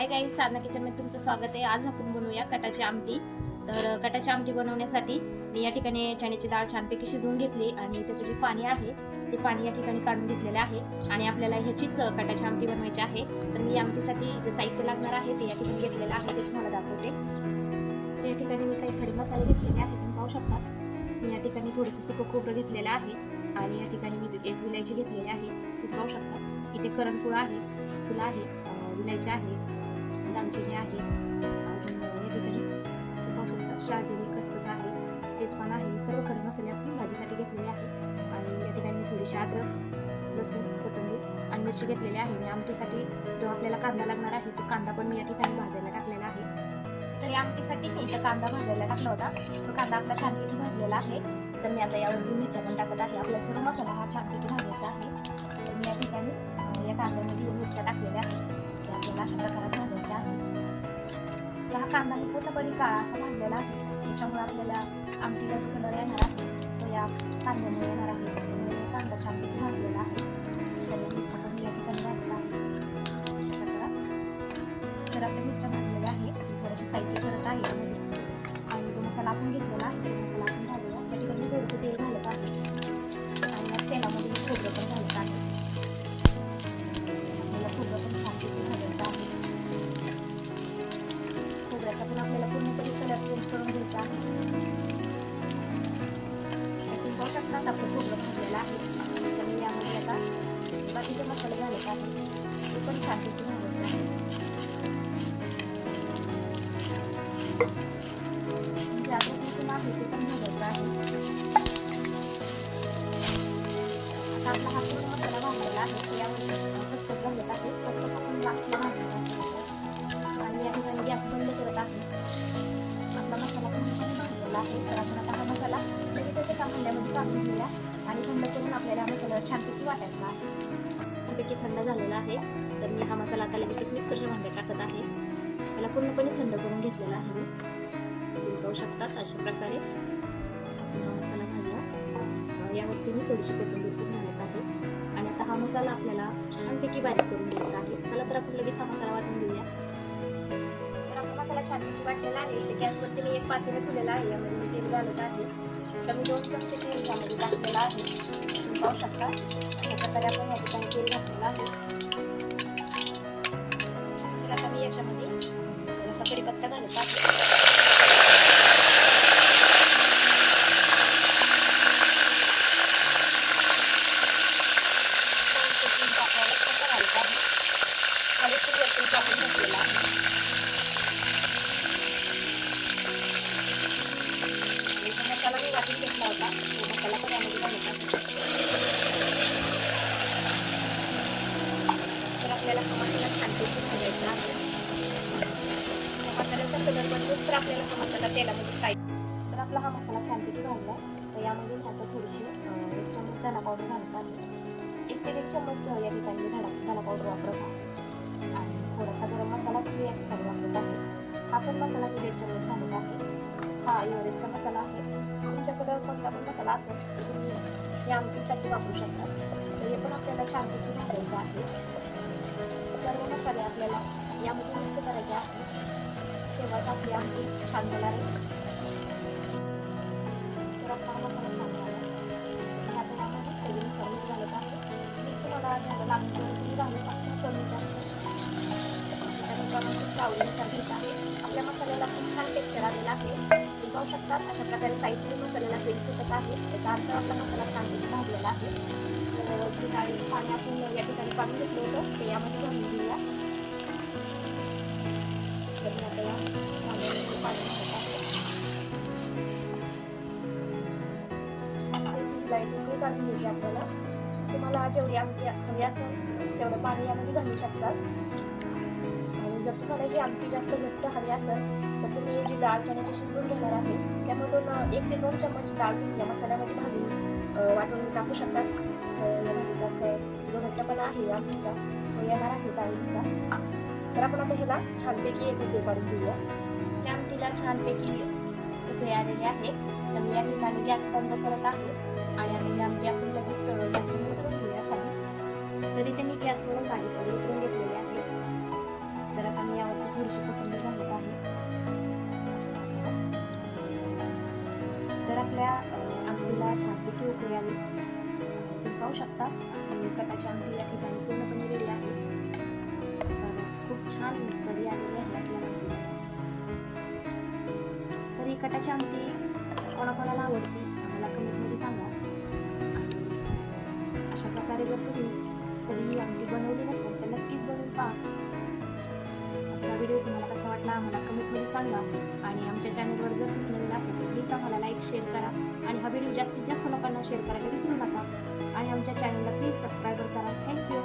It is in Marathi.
हाय गाईज, साधना किचनमध्ये तुमचं स्वागत आहे। आज आपण बनवूया कटाची आमटी। तर कटाची आमटी बनवण्यासाठी मी या ठिकाणी चण्याची डाळ छानपैकी शिजवून घेतली आणि त्याचे जे पाणी आहे ते पाणी या ठिकाणी काढून घेतलेले आहे आणि आपल्याला ह्याचीच कटाची आमटी बनवायची आहे। तर मी आमटीसाठी जे साहित्य लागणार आहे ते या ठिकाणी घेतलेलं आहे, ते तुम्हाला दाखवते। तर या ठिकाणी मी काही खडे मसाले घेतलेले आहेत, तुम्ही पाहू शकता। मी या ठिकाणी थोडेसे सुकं खोबरं घेतलेलं आहे आणि या ठिकाणी मी एक विलायची घेतलेली आहे, तुम्ही पाहू शकता। इथे करणफूळ आहे, फुलं आहे, विलायची आहे, दालचिनी आहे, अजून या ठिकाणी पाहू शकता शाळजिरी, खसखस आहे, तेजपान आहे। सर्व खडे मसाले आपण भाजीसाठी घेतलेले आहे आणि या ठिकाणी मी थोडीशी अद्रक, लसूण, कोथिंबीर आणि मिरची घेतलेली आहे। आणि आमटीसाठी जो आपल्याला कांदा लागणार आहे तो कांदा पण मी या ठिकाणी भाजायला टाकलेला आहे। तर या आमटीसाठी मी इथं कांदा भाजायला टाकला होता, तो कांदा आपला छानपैकी भाजलेला आहे। तर मी आता यावरती मिरच्या पण टाकत आहे। आपला सर्व मसाला हा छानपैकी भाजायचा आहे। तर मी या ठिकाणी या कांद्यामध्ये मिरच्या टाकलेल्या आहेत, त्या आपल्याला अशा प्रकारात भाजायच्या आहेत। तर हा कांदा मी पूर्णपणे काळा असा भाजलेला आहे, त्याच्यामुळे आपल्याला आमटीला जो कलर येणार आहे तो या कांद्यामुळे येणार आहे। त्यामुळे कांदा छानपैकी भाजलेला आहे। तर या मिरच्या पण या ठिकाणी भाजलेला आहे अशा प्रकारात। तर आपल्या मिरच्या भाजलेल्या आहे, थोडेसे साहित्य करत आहे आणि जो मसाला आपण घेतलेला आहे तो मसाला आपण भाजूया। या ठिकाणी थोडंसं तेल घालत आहे आणि या तेलामध्ये मी खोबरं पण घालत आहे। आपल्याला खोबरं पण छानपैकी भाजायचं आहे। खोबऱ्याचा पण आपल्याला पूर्णपणे कलर चेंज करून घ्यायचा आहे। तुम्ही पाहू शकता आपलं खोबरं भाजलेलं आहे। तर मी यामध्ये आता बाकीचे मसाले घालत आहे, ते पण छानपैकी भाजायचे आहे। म्हणजे आता लसूण आहे ते पण भाजायचं आहे। आता आपला हा पूर्ण मसाला भाजलेला आहे, तर यामध्ये खसखस घालत आहे। खसखस आपण लास्टला भाजत आहे आणि या ठिकाणी गॅस बंद करत आहे। आपला मसाला पूर्णपणे भाजलेला आहे। तर आपण आता हा मसाला लगेच एका भांड्यामध्ये काढून घेऊया आणि थंड करून आपल्याला मसाला छानपैकी वाटायचा आहे। छानपैकी थंड झालेला आहे, तर मी हा मसाला आता लगेच मिक्सरच्या भांड्यात टाकत आहे। त्याला पूर्णपणे थंड करून घेतलेला आहे मी, तुम्ही पाहू शकता। अशा प्रकारे आपण हा मसाला घालूया। यावरती मी थोडीशी कोथिंबीर पण घालत आहे आणि आता हा मसाला आपल्याला छानपैकी बारीक करून घ्यायचा आहे। चला तर आपण लगेच हा मसाला वाटून घेऊया। तर आपला मसाला छानपैकी वाटलेला आहे। इथे गॅसवरती मी एक पातेलं ठेवलेलं आहे, यामध्ये मी तेल घालत आहे। तर मी 2 चमचे तेल यामध्ये टाकलेलं आहे, तुम्ही पाहू शकता। अशा प्रकारे आपण या ठिकाणी तेल घातलेलं आहे। तर आता मी याच्यामध्ये थोडासा कढीपत्ता घालत आहे। मसाला मी वाटून घेतला होता, तो मसाला पण यामध्ये घालत आहे। तर आपल्याला हा मसाला छानपैकी भाजायचा आहे। मसाल्याचा कलर बनतोच तर आपल्याला हा मसाला तेलामध्ये फ्राय। तर आपला हा मसाला छानपैकी भाजला, तर यामध्ये मी आता थोडीशी 1 चमच धना पावडर घालत आहे। 1 ते 1 चमच या ठिकाणी धना पावडर वापरत आहे आणि थोडासा गरम मसाला तुम्ही या ठिकाणी वापरत आहे। हा पण मसाला मी 1.5 चमच घालत आहे। हा एव्हरेस्टचा मसाला आहे, तुमच्याकडे कोणता पण मसाला असेल तर तुम्ही या आमटीसाठी वापरू शकता। तर हे पण आपल्याला छानपैकी भाजायचं आहे। सर्व मसाले आपल्याला यामध्ये मिक्स करायचे आहे, तेव्हाच आपली आमटी छान होणार आहे। तर आपला मसाला छान झाला, आता यामध्ये चवीनुसार मीठ घालत आहे। मी तुम्हाला ज्याला लागतं तुम्ही घालू शकता, कमी जास्त त्यानुसार आवडीनुसार घेत आहे। आपल्या मसाल्याला खूप छान टेक्स्चर आलेला आहे, तुम्ही पाहू शकता। अशा प्रकारे साईडने मसाल्याला तेल सुटत आहे, त्याचा अर्थ आपला मसाला छानपैकी भाजलेला आहे। तर जे डाळीचं पाणी आपण या ठिकाणी काढून घेतलं होतं ते यामध्ये घालून घेऊया। तर मी आता या पाण्यामध्ये पाणी घालत आहे। छानपैकी लाईट उकळी काढून घ्यायची आपल्याला। तुम्हाला जेवढी आमटी हवी असेल तेवढं पाणी यामध्ये घालू शकतात। जर तुम्हाला ही आमटी जास्त घट्ट हवी असेल तर तुम्ही जी डाळ चण्याची शिजवून घेणार आहे त्यामधून 1 ते 2 चमच डाळ तुम्ही या मसाल्यामध्ये भाजून वाटून टाकू शकतात। तर या भाजीचा जो घट्टपणा आहे आमटीचा तो येणार आहे डाळीनुसार। तर आपण आता ह्याला छानपैकी एक उकळी काढून घेऊया। या आमटीला छानपैकी उकळी आलेली आहे, तर मी या ठिकाणी गॅस बंद करत आहे आणि आता ही आमटी आपण लगेच गॅसवरून उतरून घेऊया खाली। तरी ते मी गॅसवरून भाजी खाली उतरून घेतलेली आहे। तर आता मी यावर थोडीशी कोथिंबीर घालत आहे. अशा प्रकारे. तर आपल्या आमटीला छानपैकी उकळी आली. तुम्ही पाहू शकता आणि कटाची आमटी या ठिकाणी पूर्णपणे रेडी आहे. तर खूप छान तरी आलेली आहे आपल्या भाजीला. तर ही कटाची आमटी कोणाकोणाला आवडते आम्हाला कमेंटमध्ये सांगा. आणि अशा प्रकारे जर तुम्ही कधी ही आमटी बनवली नसेल तर नक्कीच बनवून पहा. आजचा व्हिडिओ तुम्हाला कसा वाटला आम्हाला कमेंटमध्ये सांगा. आणि आमच्या चॅनलवर जर तुम्ही नवीन असाल तर प्लीज आम्हाला लाईक शेअर करा आणि हा व्हिडिओ जास्तीत जास्त लोकांना शेअर करायला विसरू नका. आणि आमच्या चॅनलला प्लीज सबस्क्राईब करा. थँक्यू.